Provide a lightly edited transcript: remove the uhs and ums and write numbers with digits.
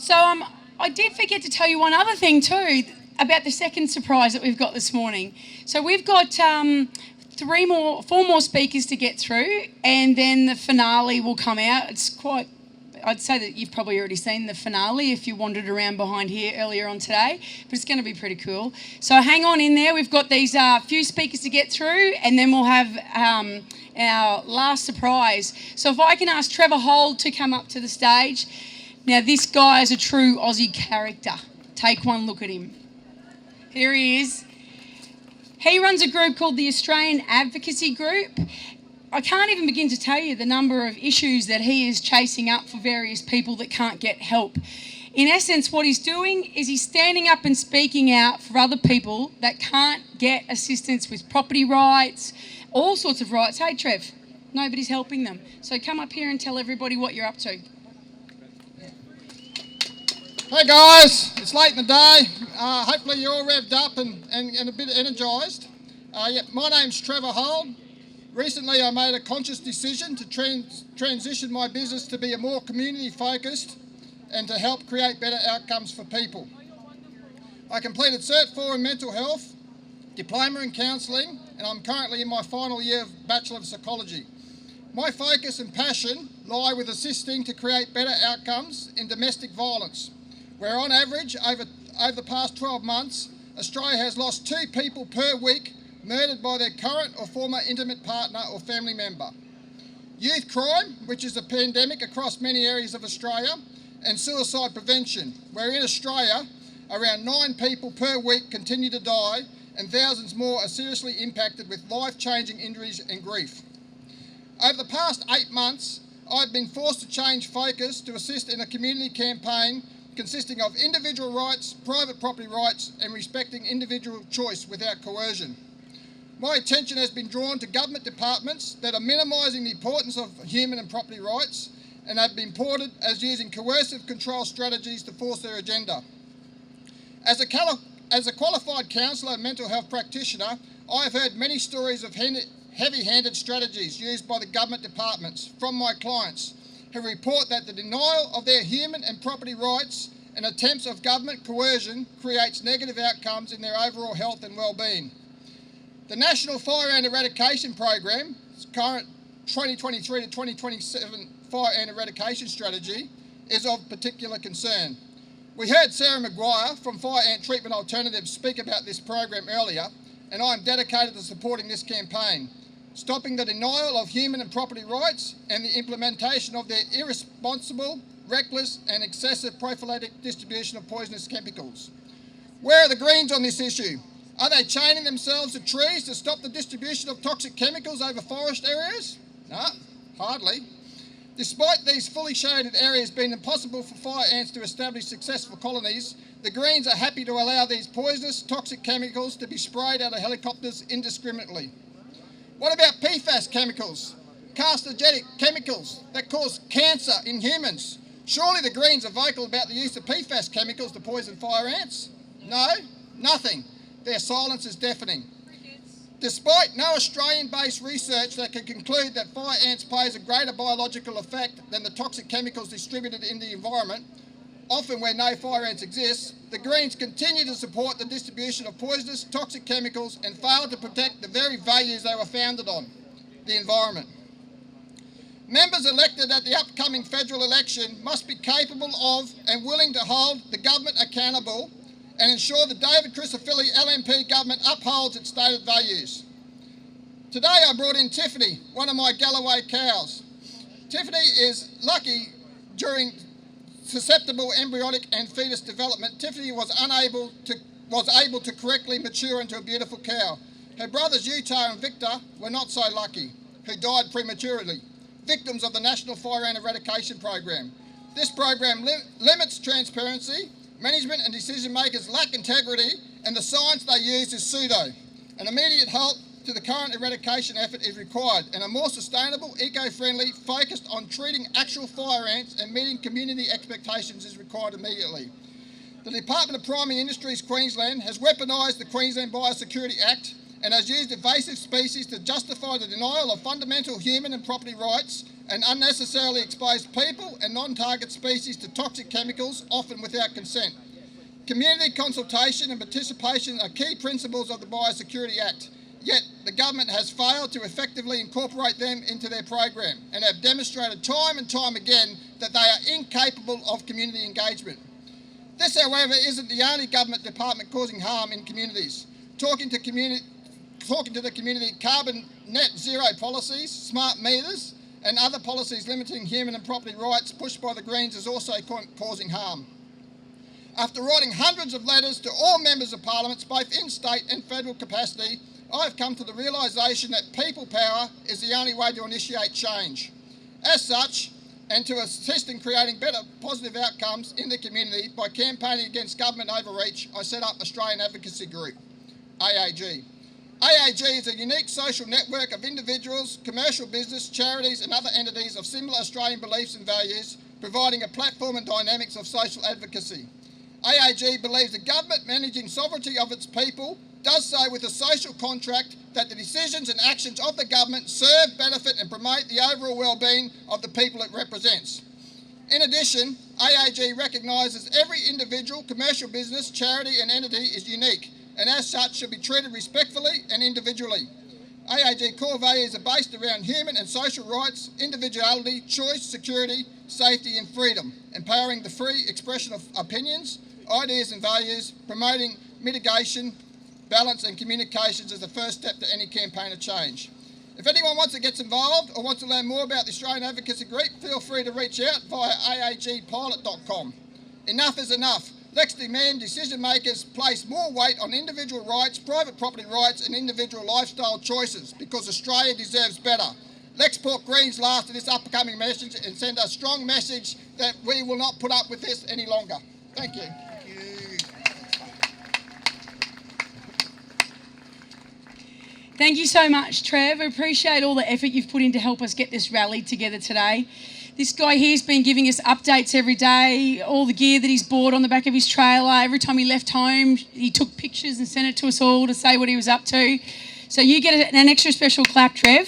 So I did forget to tell you one other thing too about the second surprise that we've got this morning. So we've got four more speakers to get through, and then the finale will come out. I'd say that you've probably already seen the finale if you wandered around behind here earlier on today, but it's going to be pretty cool. So hang on in there. We've got these few speakers to get through, and then we'll have our last surprise. So if I can ask Trevor Hold to come up to the stage. Now, this guy is a true Aussie character. Take one look at him. Here he is. He runs a group called the Australian Advocacy Group. I can't even begin to tell you the number of issues that he is chasing up for various people that can't get help. In essence, what he's doing is he's standing up and speaking out for other people that can't get assistance with property rights, all sorts of rights. Hey, Trev, nobody's helping them. So come up here and tell everybody what you're up to. Hey guys, it's late in the day. Hopefully you're all revved up and a bit energised. My name's Trevor Hold. Recently I made a conscious decision to transition my business to be a more community focused and to help create better outcomes for people. I completed Cert 4 in mental health, diploma in counselling, and I'm currently in my final year of Bachelor of Psychology. My focus and passion lie with assisting to create better outcomes in domestic violence, where on average over the past 12 months, Australia has lost 2 people per week murdered by their current or former intimate partner or family member. Youth crime, which is a pandemic across many areas of Australia, and suicide prevention, where in Australia, around 9 people per week continue to die and thousands more are seriously impacted with life-changing injuries and grief. Over the past 8 months, I've been forced to change focus to assist in a community campaign consisting of individual rights, private property rights, and respecting individual choice without coercion. My attention has been drawn to government departments that are minimising the importance of human and property rights and have been portrayed as using coercive control strategies to force their agenda. As a qualified counsellor and mental health practitioner, I have heard many stories of heavy-handed strategies used by the government departments from my clients who report that the denial of their human and property rights and attempts of government coercion creates negative outcomes in their overall health and well-being. The National Fire Ant Eradication Program, its current 2023 to 2027 fire ant eradication strategy, is of particular concern. We heard Sarah Maguire from Fire Ant Treatment Alternatives speak about this program earlier, and I am dedicated to supporting this campaign, stopping the denial of human and property rights and the implementation of their irresponsible, reckless and excessive prophylactic distribution of poisonous chemicals. Where are the Greens on this issue? Are they chaining themselves to trees to stop the distribution of toxic chemicals over forest areas? No, hardly. Despite these fully shaded areas being impossible for fire ants to establish successful colonies, the Greens are happy to allow these poisonous, toxic chemicals to be sprayed out of helicopters indiscriminately. What about PFAS chemicals, carcinogenic chemicals that cause cancer in humans? Surely the Greens are vocal about the use of PFAS chemicals to poison fire ants? No, nothing. Their silence is deafening. Despite no Australian-based research that can conclude that fire ants pose a greater biological effect than the toxic chemicals distributed in the environment, often where no fire ants exist, the Greens continue to support the distribution of poisonous, toxic chemicals and fail to protect the very values they were founded on, the environment. Members elected at the upcoming federal election must be capable of and willing to hold the government accountable and ensure the David Crisafulli LNP government upholds its stated values. Today I brought in Tiffany, one of my Galloway cows. Tiffany is lucky during susceptible embryonic and fetus development. Tiffany was able to correctly mature into a beautiful cow. Her brothers Utah and Victor were not so lucky, who died prematurely, victims of the National Fire Ant Eradication Program. This program limits transparency. Management and decision makers lack integrity and the science they use is pseudo. An immediate halt to the current eradication effort is required and a more sustainable, eco-friendly, focused on treating actual fire ants and meeting community expectations is required immediately. The Department of Primary Industries Queensland has weaponised the Queensland Biosecurity Act and has used invasive species to justify the denial of fundamental human and property rights and unnecessarily exposed people and non-target species to toxic chemicals, often without consent. Community consultation and participation are key principles of the Biosecurity Act, yet the government has failed to effectively incorporate them into their program and have demonstrated time and time again that they are incapable of community engagement. This, however, isn't the only government department causing harm in communities. Talking to the community, carbon net zero policies, smart meters, and other policies limiting human and property rights pushed by the Greens is also causing harm. After writing hundreds of letters to all members of parliaments, both in state and federal capacity, I have come to the realisation that people power is the only way to initiate change. As such, and to assist in creating better positive outcomes in the community by campaigning against government overreach, I set up Australian Advocacy Group, AAG. AAG is a unique social network of individuals, commercial business, charities and other entities of similar Australian beliefs and values, providing a platform and dynamics of social advocacy. AAG believes the government managing sovereignty of its people does so with a social contract that the decisions and actions of the government serve, benefit and promote the overall well-being of the people it represents. In addition, AAG recognises every individual, commercial business, charity and entity is unique and as such should be treated respectfully and individually. AAG core values are based around human and social rights, individuality, choice, security, safety and freedom, empowering the free expression of opinions, ideas and values, promoting mitigation, balance and communications as the first step to any campaign of change. If anyone wants to get involved or wants to learn more about the Australian Advocacy Group, feel free to reach out via aagpilot.com. Enough is enough. Let's demand decision makers place more weight on individual rights, private property rights and individual lifestyle choices because Australia deserves better. Let's put Greens last to this upcoming message and send a strong message that we will not put up with this any longer. Thank you. Thank you so much, Trev. I appreciate all the effort you've put in to help us get this rally together today. This guy here's been giving us updates every day, all the gear that he's bought on the back of his trailer. Every time he left home, he took pictures and sent it to us all to say what he was up to. So you get an extra special clap, Trev.